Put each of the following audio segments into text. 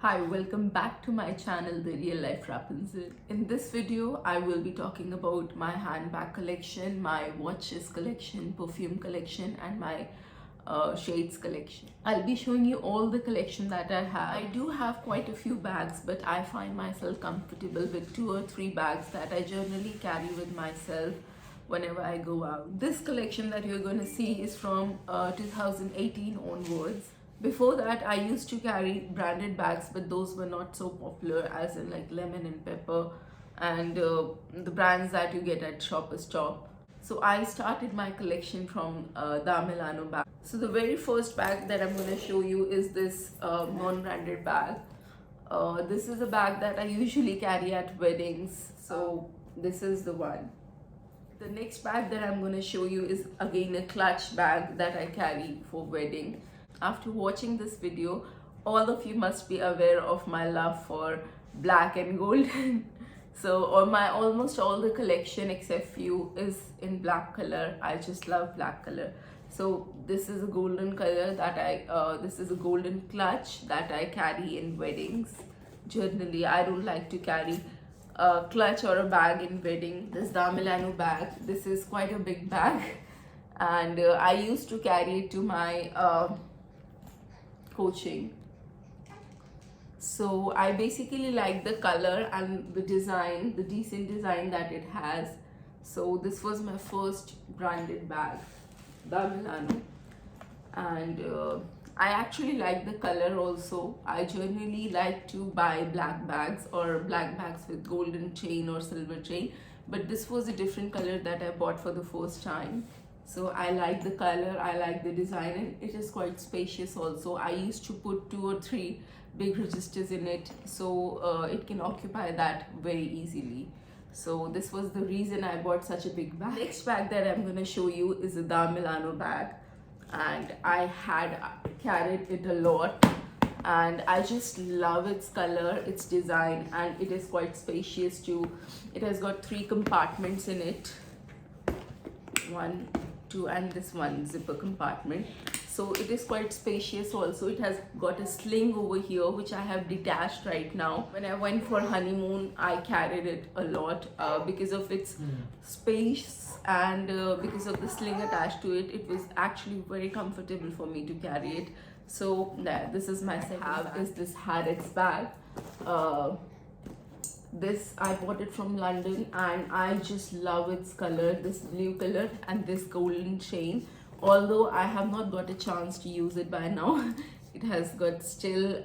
Hi, welcome back to my channel, The Real Life Rapunzel. In this video, I will be talking about my handbag collection, my watches collection, perfume collection, and my shades collection. I'll be showing you all the collection that I have. I do have quite a few bags, but I find myself comfortable with 2 or 3 bags that I generally carry with myself whenever I go out. This collection that you're going to see is from 2018 onwards. Before that, I used to carry branded bags, but those were not so popular, as in like Lemon and Pepper and the brands that you get at Shoppers Stop. So I started my collection from the Milano bag. So the very first bag that I'm going to show you is this non-branded bag. This is a bag that I usually carry at weddings. So this is the one. The next bag that I'm going to show you is again a clutch bag that I carry for wedding. After watching this video, all of you must be aware of my love for black and gold. So almost all the collection except few is in black color. I just love black color. So this is a golden color that this is a golden clutch that I carry in weddings. Generally, I don't like to carry a clutch or a bag in wedding. This the Milano bag. This is quite a big bag, and I used to carry it to my coaching. So I basically like the color and the design, the decent design that it has. So this was my first branded bag, the Milano, and I actually like the color also. I generally like to buy black bags or black bags with golden chain or silver chain, but this was a different color that I bought for the first time. So I like the color, I like the design, and it is quite spacious also. I used to put 2 or 3 big registers in it, so it can occupy that very easily. So this was the reason I bought such a big bag. Next bag that I'm going to show you is the Milano bag, and I had carried it a lot, and I just love its color, its design, and it is quite spacious too. It has got 3 compartments in it, 1, 2, and this one zipper compartment. So it is quite spacious also. It has got a sling over here which I have detached right now. When I went for honeymoon, I carried it a lot because of its space, and because of the sling attached to it. It was actually very comfortable for me to carry it. So this is my second bag. Is this Harrods bag. This I bought it from London, and I just love its color, this blue color and this golden chain. Although I have not got a chance to use it by now. It has got still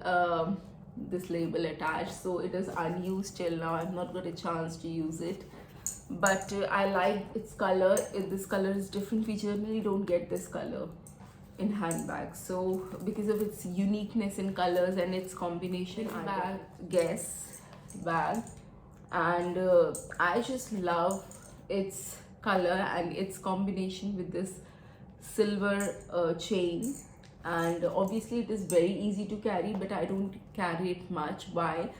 this label attached, so it is unused till now. I've not got a chance to use it, but I like its color. This color is different. We generally don't get this color in handbags, so because of its uniqueness in colors and its combination, bag, Guess bag, and I just love its color and its combination with this silver chain. And obviously it is very easy to carry, but I don't carry it much. Why?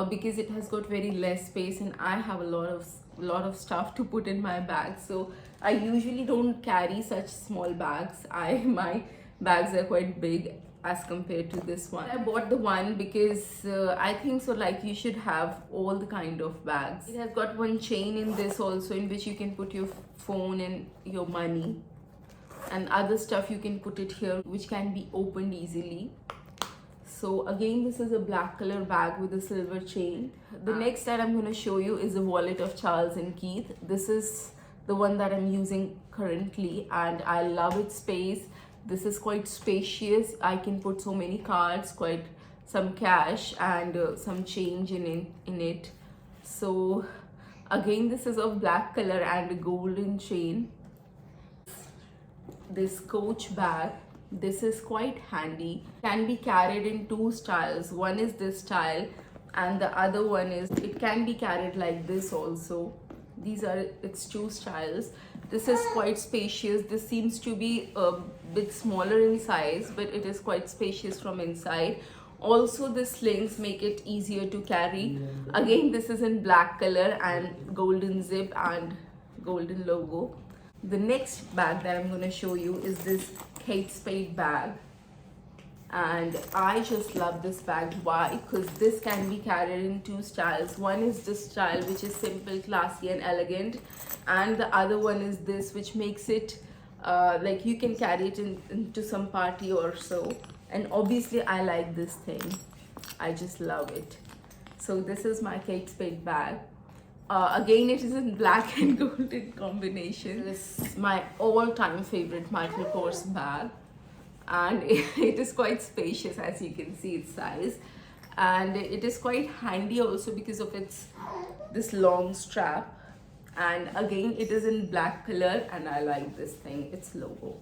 Because it has got very less space, and I have a lot of stuff to put in my bag, so I usually don't carry such small bags. My bags are quite big as compared to this one. I bought the one because I think so, like, you should have all the kind of bags. It has got one chain in this also, in which you can put your phone and your money and other stuff. You can put it here, which can be opened easily. So again, this is a black color bag with a silver chain. The next that I'm going to show you is a wallet of Charles & Keith. This is the one that I'm using currently, and I love its space. This is quite spacious. I can put so many cards, quite some cash, and some change in it. So again, this is of black color and a golden chain. This Coach bag, this is quite handy. Can be carried in 2 styles. One is this style, and the other one is, it can be carried like this also. These are its 2 styles. This is quite spacious. This seems to be a bit smaller in size, but it is quite spacious from inside. Also, the slings make it easier to carry. Again, this is in black color and golden zip and golden logo. The next bag that I'm going to show you is this Kate Spade bag. and I just love this bag. Why? Because this can be carried in two styles. One is this style which is simple, classy and elegant, and the other one is this which makes it like you can carry it into some party or so. And obviously I like this thing, I just love it. So this is my Kate Spade bag. Again, it is in black and golden combination. This is my all-time favorite Michael Kors bag, and it is quite spacious, as you can see its size, and it is quite handy also because of its this long strap. And again, it is in black color, and I like this thing, its logo.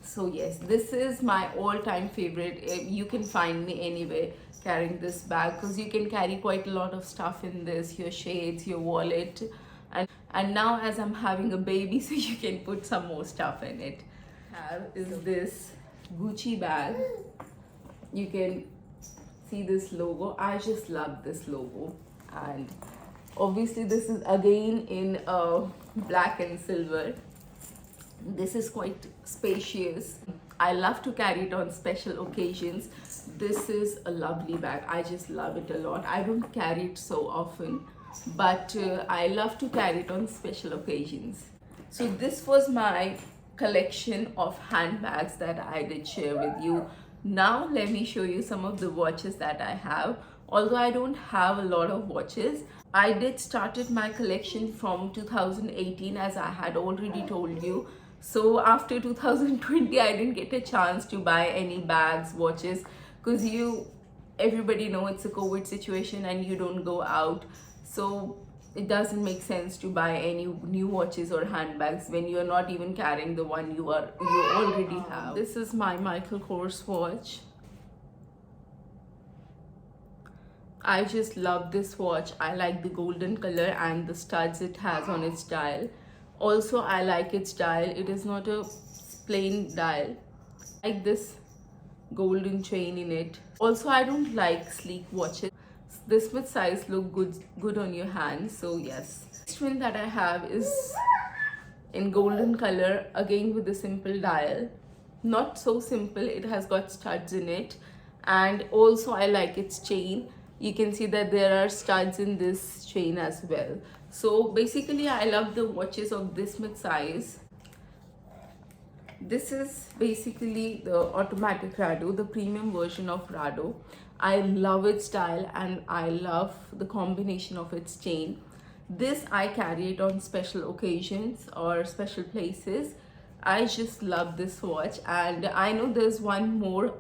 So yes, this is my all-time favorite. You can find me anywhere carrying this bag, because you can carry quite a lot of stuff in this, your shades, your wallet, and now as I'm having a baby, so you can put some more stuff in it. Is this Gucci bag. You can see this logo. I just love this logo, and obviously this is again in black and silver. This is quite spacious. I love to carry it on special occasions. This is a lovely bag. I just love it a lot. I don't carry it so often, but I love to carry it on special occasions. So this was my collection of handbags that I did share with you. Now let me show you some of the watches that I have. Although I don't have a lot of watches, I did started my collection from 2018, as I had already told you. So after 2020, I didn't get a chance to buy any bags, watches, because everybody know it's a COVID situation and you don't go out. So it doesn't make sense to buy any new watches or handbags when you're not even carrying the one you already have. This is my Michael Kors watch. I just love this watch. I like the golden color and the studs it has on its dial. Also, I like its dial. It is not a plain dial. I like this golden chain in it. Also, I don't like sleek watches. This much size look good on your hand. So yes. Next one that I have is in golden color, again with a simple dial. Not so simple. It has got studs in it, and also I like its chain. You can see that there are studs in this chain as well. So basically I love the watches of this much size. This is basically the automatic Rado, the premium version of Rado. I love its style and I love the combination of its chain. This I carry it on special occasions or special places. I just love this watch, and I know there's one more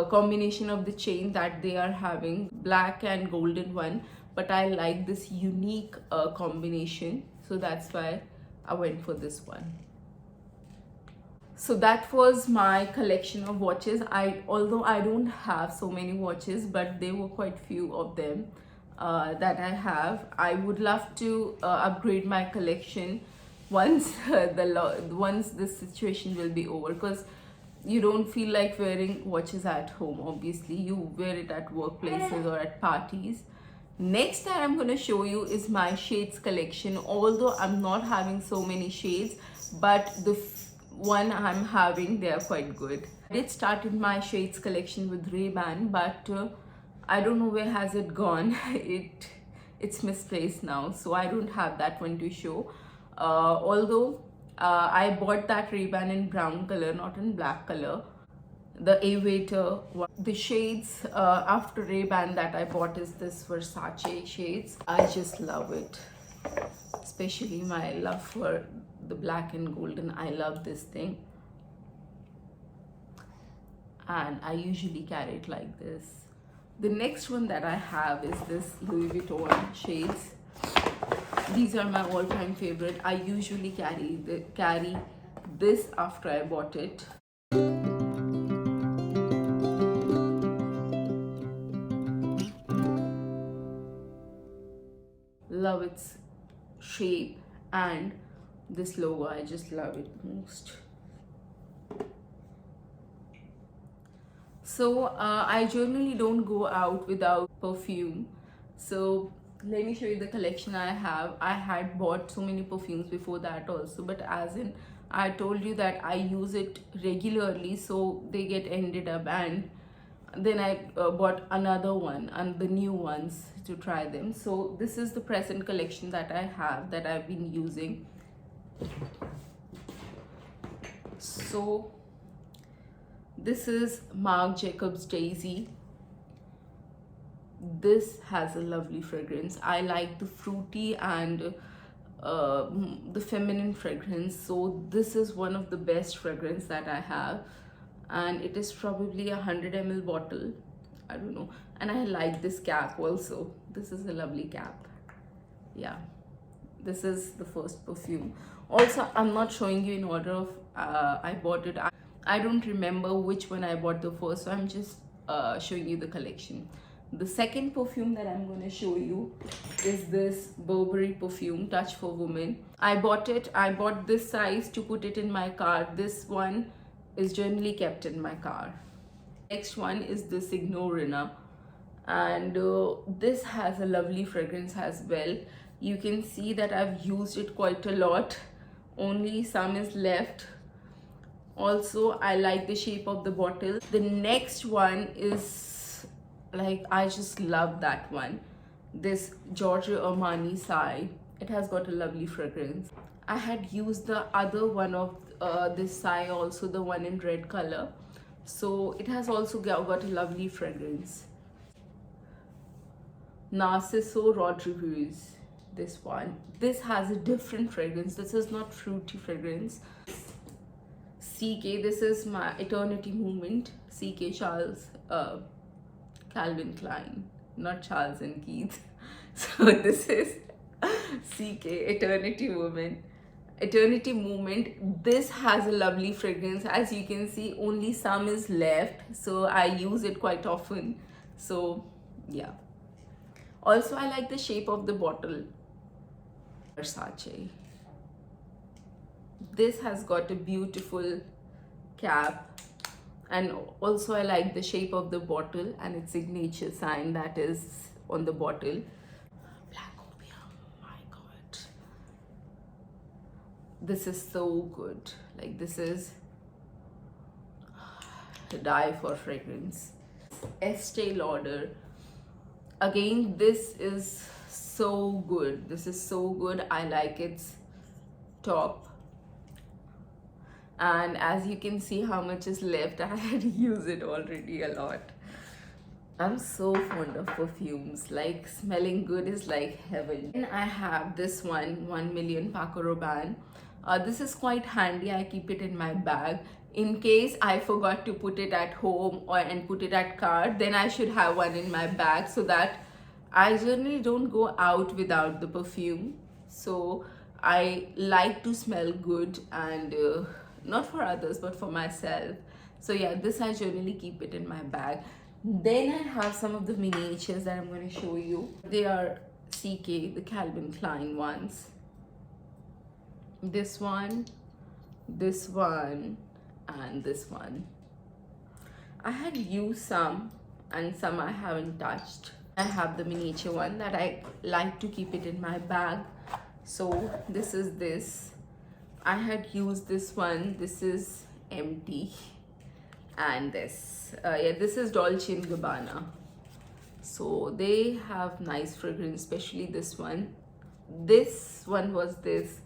combination of the chain that they are having, black and golden one, but I like this unique combination, so that's why I went for this one. So that was my collection of watches. Although I don't have so many watches, but there were quite few of them that I have. I would love to upgrade my collection once once this situation will be over, because you don't feel like wearing watches at home. Obviously you wear it at workplaces or at parties. Next that I'm going to show you is my shades collection. Although I'm not having so many shades, but the one I'm having, they are quite good. I did started my shades collection with Ray-Ban, but I don't know where has it gone. It's misplaced now, so I don't have that one to show. Although I bought that Ray-Ban in brown color, not in black color, the Aviator one. The shades after Ray-Ban that I bought is this Versace shades. I just love it, especially my love for the black and golden. I love this thing, and I usually carry it like this. The next one that I have is this Louis Vuitton shades. These are my all-time favorite. I usually carry this after I bought it. Love its shape and this logo. I just love it most. So I generally don't go out without perfume. So let me show you the collection I have. I had bought so many perfumes before that also, but as in I told you that I use it regularly, so they get ended up, and then I bought another one and the new ones to try them. So this is the present collection that I have, that I've been using. So this is Marc Jacobs Daisy. This has a lovely fragrance. I like the fruity and the feminine fragrance, so this is one of the best fragrance that I have, and it is probably a 100 ml bottle, I don't know. And I like this cap also. This is a lovely cap. Yeah, this is the first perfume. Also, I'm not showing you in order of I bought it. I don't remember which one I bought the first, so I'm just showing you the collection. The second perfume that I'm going to show you is this Burberry perfume, Touch for Women. I bought it. I bought this size to put it in my car. This one is generally kept in my car. Next one is the Signorina, and this has a lovely fragrance as well. You can see that I've used it quite a lot. Only some is left. Also, I like the shape of the bottle. The next one is, like, I just love that one. This Giorgio Armani Sai. It has got a lovely fragrance. I had used the other one of this Sai also, the one in red color. So it has also got a lovely fragrance. Narciso Rodriguez. This one. This has a different fragrance. This is not fruity fragrance. CK. This is my Eternity Movement. CK Charles Calvin Klein, not Charles and Keith. So this is CK Eternity Movement. Eternity Movement. This has a lovely fragrance. As you can see, only some is left, so I use it quite often. So yeah. Also, I like the shape of the bottle. Versace. This has got a beautiful cap, and also I like the shape of the bottle and its signature sign that is on the bottle. Black Opium, my god, this is so good. Like, this is to die for fragrance. Estee Lauder. Again, this is so good. This is so good. I like its top, and as you can see how much is left. I had used it already a lot. I'm so fond of perfumes. Like, smelling good is like heaven. And I have this one, 1 Million Paco Rabanne. This is quite handy. I keep it in my bag in case I forgot to put it at home and put it at car. Then I should have one in my bag, so that I generally don't go out without the perfume. So I like to smell good, and not for others but for myself. So yeah, this I generally keep it in my bag. Then I have some of the miniatures that I'm going to show you. They are CK, the Calvin Klein ones. This one, and this one. I had used some, and some I haven't touched. I have the miniature one that I like to keep it in my bag. So this is this. I had used this one. This is empty. And this, yeah, this is Dolce & Gabbana. So they have nice fragrance, especially this one. This one was this,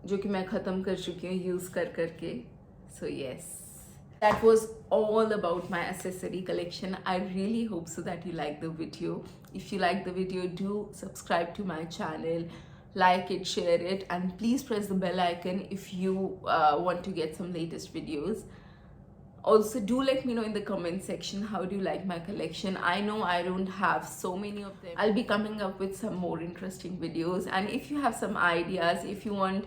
जो कि मैं ख़त्म कर चुकी हूँ use कर करके. So yes, that was all about my accessory collection. I really hope so that you like the video. If you like the video, do subscribe to my channel, like it, share it, and please press the bell icon if you want to get some latest videos. Also, do let me know in the comment section how do you like my collection. I know I don't have so many of them. I'll be coming up with some more interesting videos, and if you have some ideas, if you want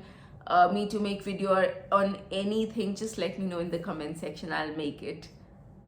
me to make video on anything, just let me know in the comment section. I'll make it.